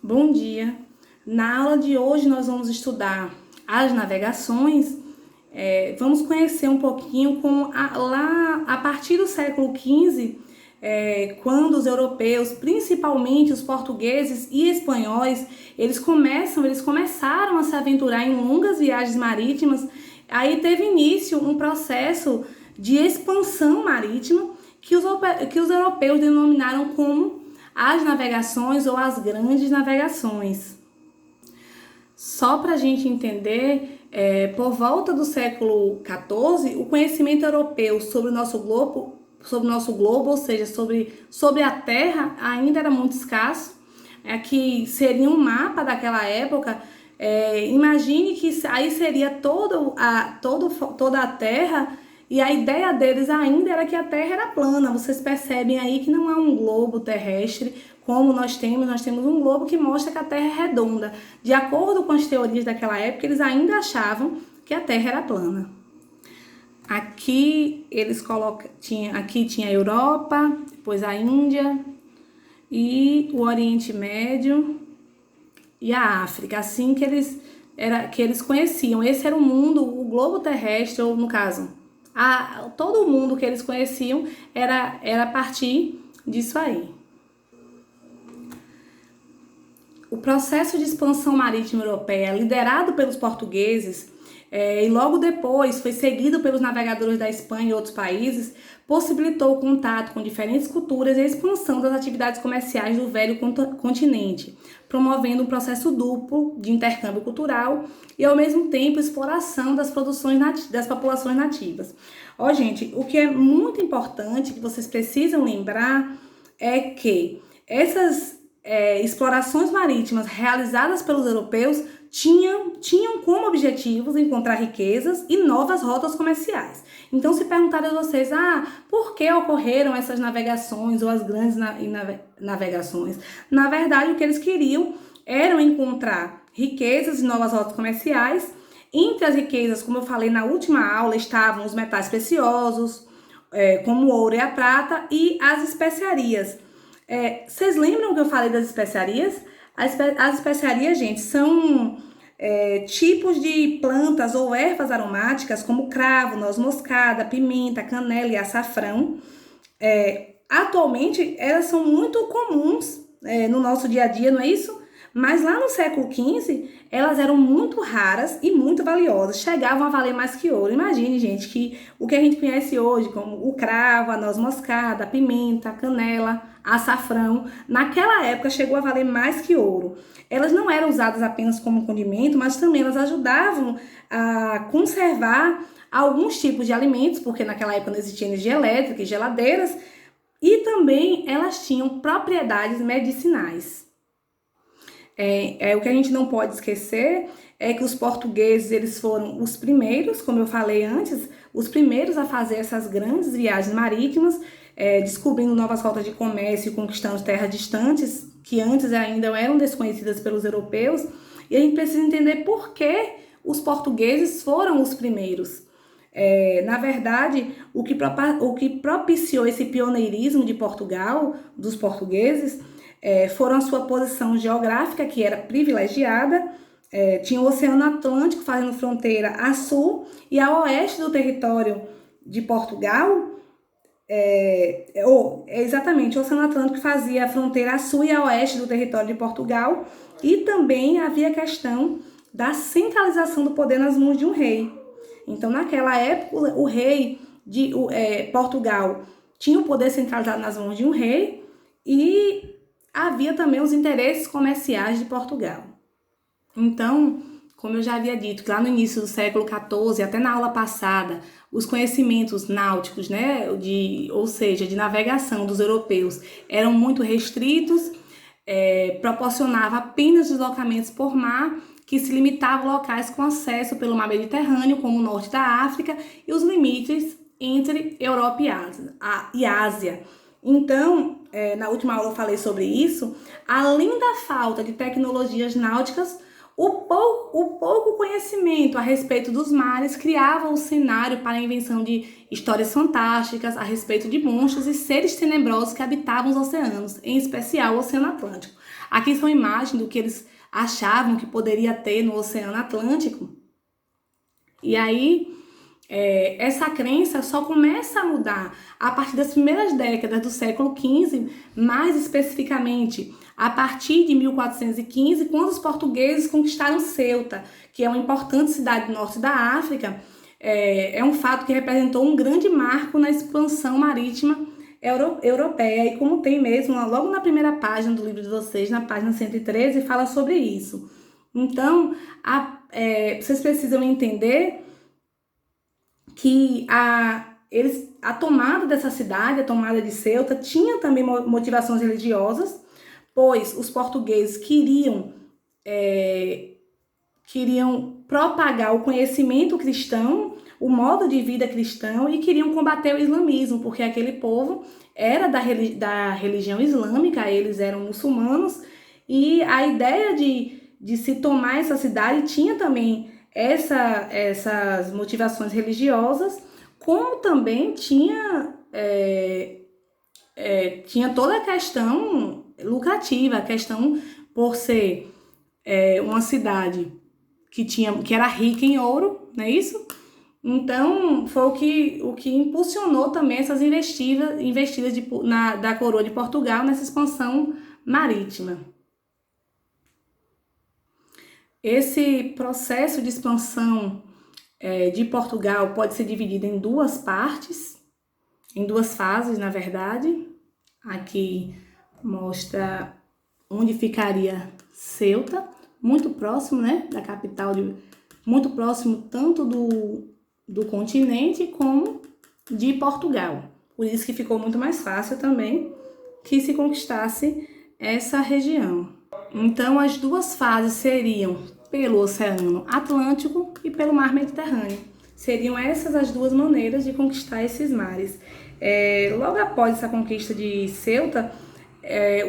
Bom dia! Na aula de hoje nós vamos estudar as navegações. Vamos conhecer um pouquinho lá a partir do século XV, quando os europeus, principalmente os portugueses e espanhóis, eles começaram a se aventurar em longas viagens marítimas. Aí teve início um processo de expansão marítima que os europeus denominaram como as navegações ou as grandes navegações. Só para a gente entender, por volta do século XIV, o conhecimento europeu sobre o nosso globo, ou seja, sobre a Terra, ainda era muito escasso. Aqui seria um mapa daquela época. Imagine que aí seria toda a Terra. E a ideia deles ainda era que a Terra era plana. Vocês percebem aí que não é um globo terrestre como nós temos um globo que mostra que a Terra é redonda. De acordo com as teorias daquela época, eles ainda achavam que a Terra era plana. Aqui aqui tinha a Europa, depois a Índia e o Oriente Médio e a África, assim que eles conheciam. Esse era o mundo, o globo terrestre, ou no caso, todo o mundo que eles conheciam era a partir disso aí. O processo de expansão marítima europeia, liderado pelos portugueses, e logo depois foi seguido pelos navegadores da Espanha e outros países, possibilitou o contato com diferentes culturas e a expansão das atividades comerciais do velho continente, promovendo um processo duplo de intercâmbio cultural e, ao mesmo tempo, exploração das populações nativas. Gente, o que é muito importante, que vocês precisam lembrar, é que essas explorações marítimas realizadas pelos europeus tinham como objetivos encontrar riquezas e novas rotas comerciais. Então, se perguntarem a vocês, por que ocorreram essas navegações ou as grandes navegações? Na verdade, o que eles queriam era encontrar riquezas e novas rotas comerciais. Entre as riquezas, como eu falei na última aula, estavam os metais preciosos, como o ouro e a prata, e as especiarias. Vocês lembram que eu falei das especiarias? As especiarias, gente, são tipos de plantas ou ervas aromáticas como cravo, noz moscada, pimenta, canela e açafrão. Atualmente, elas são muito comuns no nosso dia a dia, não é isso? Mas lá no século XV, elas eram muito raras e muito valiosas, chegavam a valer mais que ouro. Imagine, gente, que o que a gente conhece hoje como o cravo, a noz moscada, a pimenta, a canela, açafrão, naquela época chegou a valer mais que ouro. Elas não eram usadas apenas como condimento, mas também elas ajudavam a conservar alguns tipos de alimentos, porque naquela época não existia energia elétrica e geladeiras, e também elas tinham propriedades medicinais. O que a gente não pode esquecer é que os portugueses, eles foram os primeiros, como eu falei antes, os primeiros a fazer essas grandes viagens marítimas, descobrindo novas rotas de comércio e conquistando terras distantes, que antes ainda eram desconhecidas pelos europeus. E a gente precisa entender por que os portugueses foram os primeiros. Na verdade, o que propiciou esse pioneirismo de Portugal, dos portugueses, foram a sua posição geográfica, que era privilegiada. Tinha o Oceano Atlântico fazendo fronteira a sul e a oeste do território de Portugal. Exatamente, o Oceano Atlântico fazia a fronteira a sul e a oeste do território de Portugal. E também havia a questão da centralização do poder nas mãos de um rei. Então, naquela época, o rei de Portugal tinha o poder centralizado nas mãos de um rei e havia também os interesses comerciais de Portugal. Então, como eu já havia dito, que lá no início do século XIV, até na aula passada, os conhecimentos náuticos, ou seja, de navegação dos europeus, eram muito restritos, proporcionava apenas deslocamentos por mar, que se limitavam a locais com acesso pelo mar Mediterrâneo, como o norte da África, e os limites entre Europa e Ásia. Então, na última aula eu falei sobre isso. Além da falta de tecnologias náuticas, O pouco conhecimento a respeito dos mares criava o cenário para a invenção de histórias fantásticas a respeito de monstros e seres tenebrosos que habitavam os oceanos, em especial o Oceano Atlântico. Aqui são imagens do que eles achavam que poderia ter no Oceano Atlântico. E aí, essa crença só começa a mudar a partir das primeiras décadas do século XV, mais especificamente a partir de 1415, quando os portugueses conquistaram Ceuta, que é uma importante cidade do norte da África. É um fato que representou um grande marco na expansão marítima europeia, e como tem mesmo, logo na primeira página do livro de vocês, na página 113, fala sobre isso. Então, vocês precisam entender que a tomada dessa cidade, a tomada de Ceuta, tinha também motivações religiosas, pois os portugueses queriam propagar o conhecimento cristão, o modo de vida cristão, e queriam combater o islamismo, porque aquele povo era da religião islâmica, eles eram muçulmanos, e a ideia de se tomar essa cidade tinha também essas motivações religiosas, como também tinha toda a questão lucrativa, a questão por ser uma cidade que era rica em ouro, não é isso? Então, foi o que impulsionou também essas investidas da coroa de Portugal nessa expansão marítima. Esse processo de expansão de Portugal pode ser dividido em duas partes, em duas fases, na verdade. Aqui mostra onde ficaria Ceuta, muito próximo, né, da capital, muito próximo tanto do continente como de Portugal. Por isso que ficou muito mais fácil também que se conquistasse essa região. Então, as duas fases seriam pelo Oceano Atlântico e pelo Mar Mediterrâneo. Seriam essas as duas maneiras de conquistar esses mares. Logo após essa conquista de Ceuta,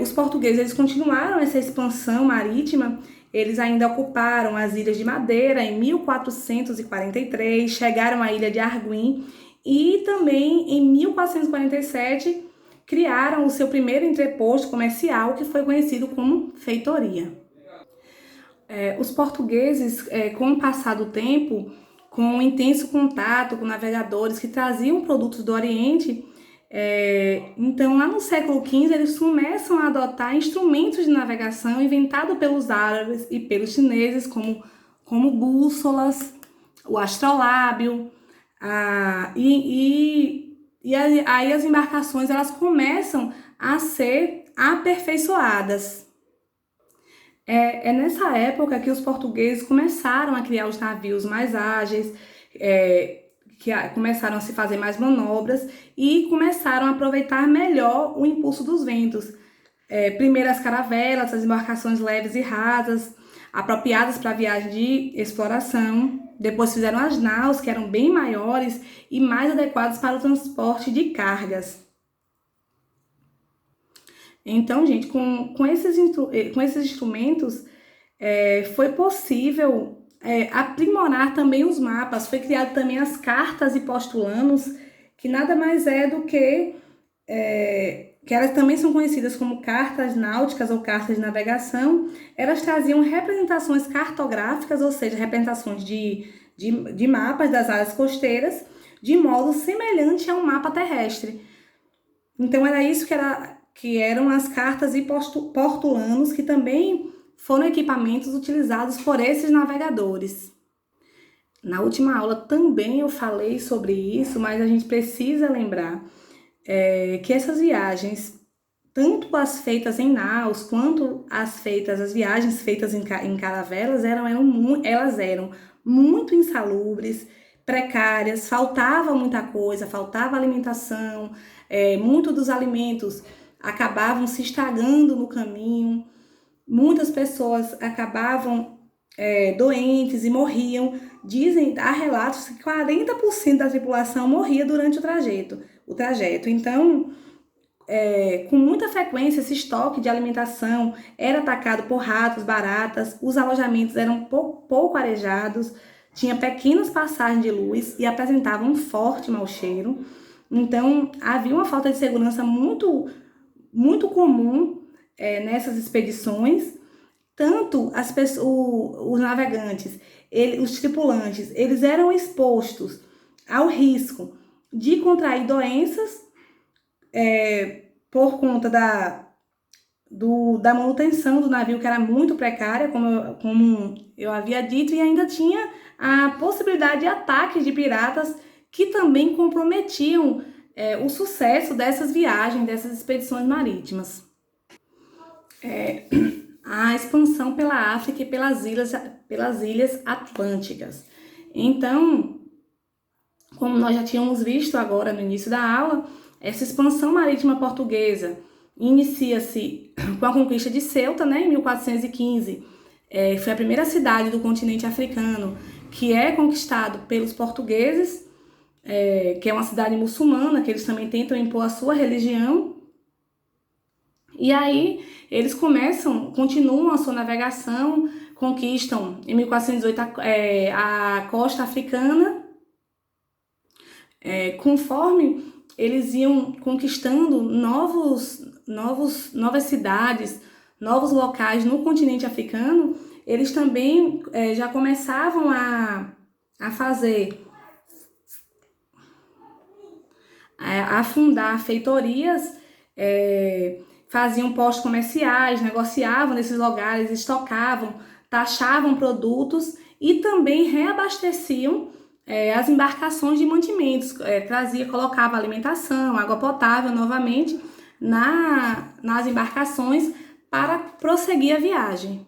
os portugueses eles continuaram essa expansão marítima. Eles ainda ocuparam as Ilhas de Madeira em 1443, chegaram à Ilha de Arguim e também em 1447 criaram o seu primeiro entreposto comercial, que foi conhecido como feitoria. Os portugueses, com o passar do tempo, com um intenso contato com navegadores que traziam produtos do Oriente, então lá no século XV eles começam a adotar instrumentos de navegação inventados pelos árabes e pelos chineses, como bússolas, o astrolábio, aí as embarcações elas começam a ser aperfeiçoadas. É nessa época que os portugueses começaram a criar os navios mais ágeis, que começaram a se fazer mais manobras e começaram a aproveitar melhor o impulso dos ventos. Primeiro as caravelas, as embarcações leves e rasas, apropriadas para a viagem de exploração. Depois fizeram as naus, que eram bem maiores e mais adequadas para o transporte de cargas. Então, gente, com esses instrumentos, foi possível aprimorar também os mapas. Foi criado também as cartas e postulanos, que nada mais é do que elas também são conhecidas como cartas náuticas ou cartas de navegação. Elas traziam representações cartográficas, ou seja, representações de mapas das áreas costeiras, de modo semelhante a um mapa terrestre. Então, era isso que eram as cartas e portulanos, que também foram equipamentos utilizados por esses navegadores. Na última aula também eu falei sobre isso, mas a gente precisa lembrar que essas viagens, tanto as feitas em naus, quanto as viagens feitas em caravelas, elas eram muito insalubres, precárias, faltava muita coisa, faltava alimentação, muitos dos alimentos acabavam se estragando no caminho, muitas pessoas acabavam doentes e morriam. Há relatos que 40% da tripulação morria durante o trajeto. Então, Com muita frequência, esse estoque de alimentação era atacado por ratos, baratas, os alojamentos eram pouco arejados, tinha pequenas passagens de luz e apresentavam um forte mau cheiro. Então, havia uma falta de segurança muito comum nessas expedições. Tanto os navegantes, os tripulantes, eles eram expostos ao risco de contrair doenças por conta da manutenção do navio, que era muito precária, como eu havia dito, e ainda tinha a possibilidade de ataques de piratas que também comprometiam o sucesso dessas viagens, dessas expedições marítimas. A expansão pela África e pelas ilhas atlânticas. Então, como nós já tínhamos visto agora no início da aula, essa expansão marítima portuguesa inicia-se com a conquista de Ceuta, né, em 1415. Foi a primeira cidade do continente africano que é conquistado pelos portugueses, que é uma cidade muçulmana, que eles também tentam impor a sua religião. E aí eles continuam a sua navegação, conquistam em 1418 a costa africana. Conforme eles iam conquistando novas cidades, novos locais no continente africano, eles também já começavam a fundar feitorias, faziam postos comerciais, negociavam nesses lugares, estocavam, taxavam produtos e também reabasteciam as embarcações de mantimentos, colocava alimentação, água potável novamente nas embarcações para prosseguir a viagem.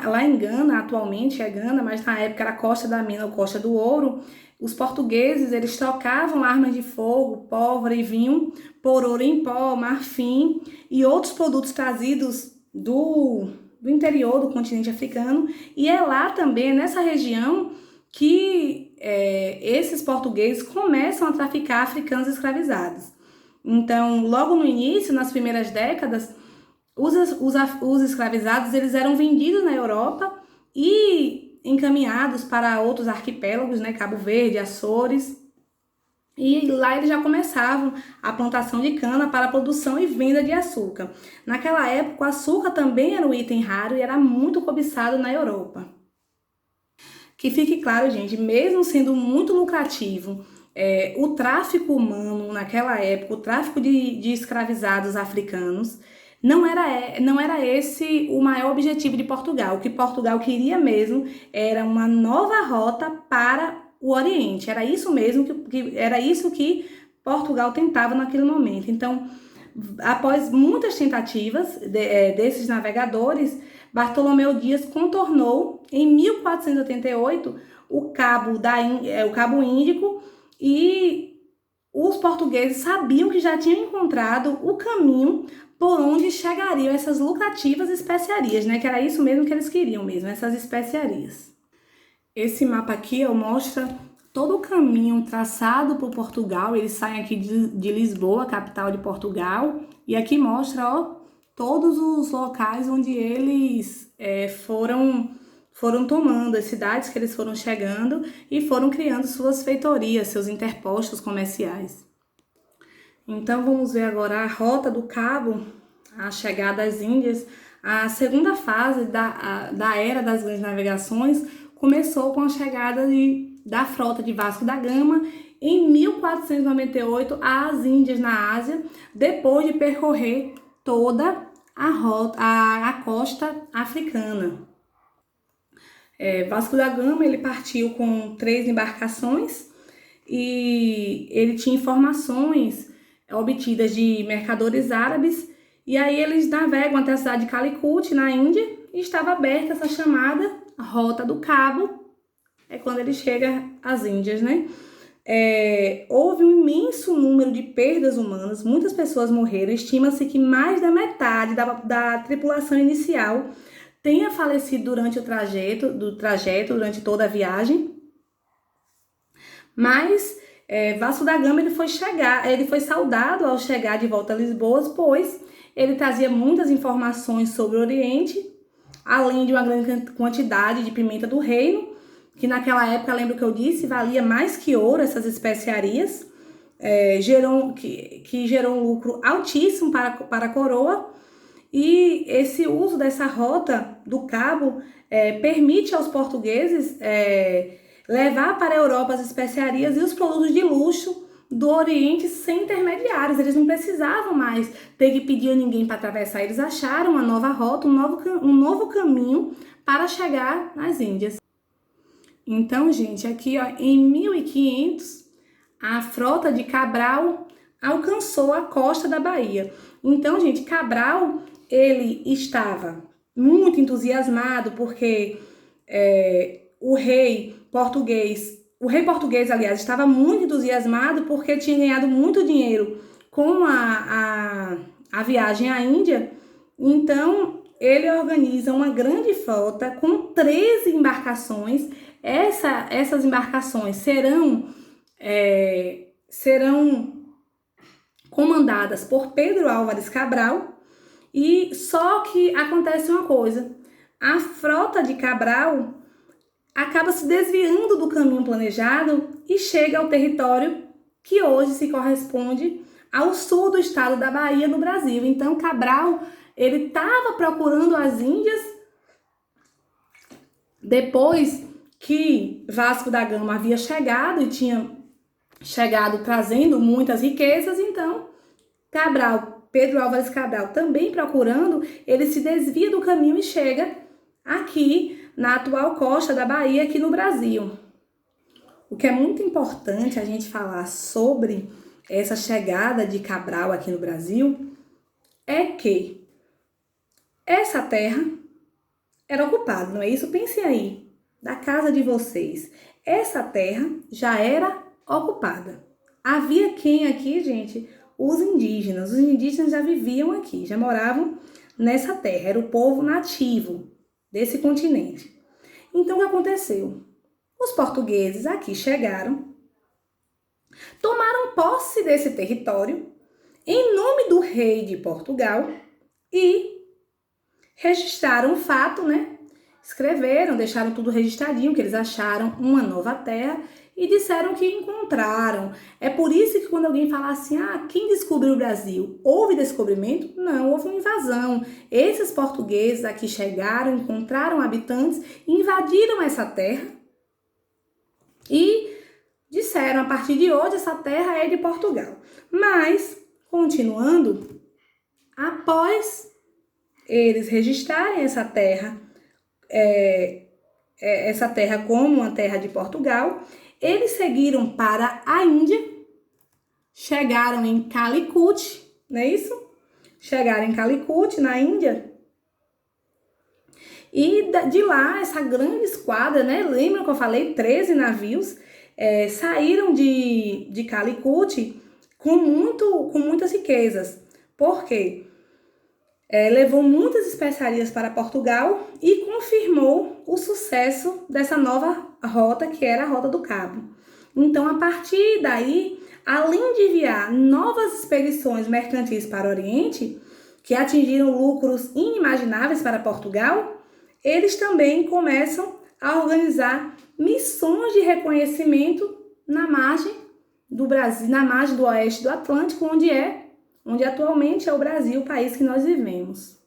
Lá em Gana, atualmente é Gana, mas na época era Costa da Mina ou Costa do Ouro, os portugueses eles trocavam armas de fogo, pólvora e vinho por ouro em pó, marfim e outros produtos trazidos do interior do continente africano. E é lá também, nessa região, que esses portugueses começam a traficar africanos escravizados. Então, logo no início, nas primeiras décadas, os escravizados eles eram vendidos na Europa e encaminhados para outros arquipélagos, né, Cabo Verde, Açores, e lá eles já começavam a plantação de cana para a produção e venda de açúcar. Naquela época, o açúcar também era um item raro e era muito cobiçado na Europa. Que fique claro, gente, mesmo sendo muito lucrativo, o tráfico humano naquela época, o tráfico de escravizados africanos, não era esse o maior objetivo de Portugal. O que Portugal queria mesmo era uma nova rota para o Oriente. Era isso mesmo era isso que Portugal tentava naquele momento. Então, após muitas tentativas desses navegadores, Bartolomeu Dias contornou em 1488 o Cabo Índico, e os portugueses sabiam que já tinham encontrado o caminho por onde chegariam essas lucrativas especiarias, né? Que era isso mesmo que eles queriam mesmo, essas especiarias. Esse mapa aqui mostra todo o caminho traçado por Portugal. Eles saem aqui de Lisboa, capital de Portugal, e aqui mostra todos os locais onde eles foram tomando, as cidades que eles foram chegando e foram criando suas feitorias, seus interpostos comerciais. Então vamos ver agora a rota do Cabo, a chegada às Índias. A segunda fase da era das grandes navegações começou com a chegada da frota de Vasco da Gama em 1498 às Índias, na Ásia, depois de percorrer toda a costa africana. Vasco da Gama ele partiu com 3 embarcações e ele tinha informações obtidas de mercadores árabes, e aí eles navegam até a cidade de Calicut, na Índia, e estava aberta essa chamada Rota do Cabo, quando ele chega às Índias, né? Houve um imenso número de perdas humanas, muitas pessoas morreram, estima-se que mais da metade da tripulação inicial tenha falecido durante o trajeto, durante toda a viagem, mas Vasco da Gama ele foi saudado ao chegar de volta a Lisboa, pois ele trazia muitas informações sobre o Oriente, além de uma grande quantidade de pimenta do reino, que naquela época, lembro que eu disse, valia mais que ouro essas especiarias, que gerou um lucro altíssimo para a coroa. E esse uso dessa rota do Cabo permite aos portugueses levar para a Europa as especiarias e os produtos de luxo do Oriente sem intermediários. Eles não precisavam mais ter que pedir a ninguém para atravessar. Eles acharam uma nova rota, um novo caminho para chegar nas Índias. Então, gente, aqui ó, em 1500, a frota de Cabral alcançou a costa da Bahia. Então, gente, Cabral, ele estava muito entusiasmado porque o rei português, aliás, estava muito entusiasmado porque tinha ganhado muito dinheiro com a viagem à Índia. Então, ele organiza uma grande frota com 13 embarcações. Essas embarcações serão comandadas por Pedro Álvares Cabral. E só que acontece uma coisa, a frota de Cabral acaba se desviando do caminho planejado e chega ao território que hoje se corresponde ao sul do estado da Bahia, no Brasil. Então, Cabral, ele estava procurando as Índias depois que Vasco da Gama havia chegado e tinha chegado trazendo muitas riquezas. Então, Pedro Álvares Cabral, também procurando, ele se desvia do caminho e chega aqui na atual costa da Bahia, aqui no Brasil. O que é muito importante a gente falar sobre essa chegada de Cabral aqui no Brasil é que essa terra era ocupada, não é isso? Pense aí, da casa de vocês. Essa terra já era ocupada. Havia quem aqui, gente? Os indígenas. Os indígenas já viviam aqui, já moravam nessa terra. Era o povo nativo desse continente. Então, o que aconteceu? Os portugueses aqui chegaram, tomaram posse desse território em nome do rei de Portugal e registraram o fato, né? Escreveram, deixaram tudo registradinho, que eles acharam uma nova terra e disseram que encontraram. É por isso que quando alguém fala assim, quem descobriu o Brasil? Houve descobrimento? Não, houve uma invasão. Esses portugueses aqui chegaram, encontraram habitantes, invadiram essa terra e disseram, a partir de hoje, essa terra é de Portugal. Mas, continuando, após eles registrarem essa terra como uma terra de Portugal, eles seguiram para a Índia, chegaram em Calicut, não é isso? Chegaram em Calicut, na Índia, e de lá, essa grande esquadra, né? Lembram que eu falei? 13 navios saíram de Calicut com muitas riquezas. Por quê? Levou muitas especiarias para Portugal e confirmou o sucesso dessa nova rota, que era a Rota do Cabo. Então, a partir daí, além de enviar novas expedições mercantis para o Oriente, que atingiram lucros inimagináveis para Portugal, eles também começam a organizar missões de reconhecimento na margem do Brasil, na margem do oeste do Atlântico, onde atualmente é o Brasil, o país que nós vivemos.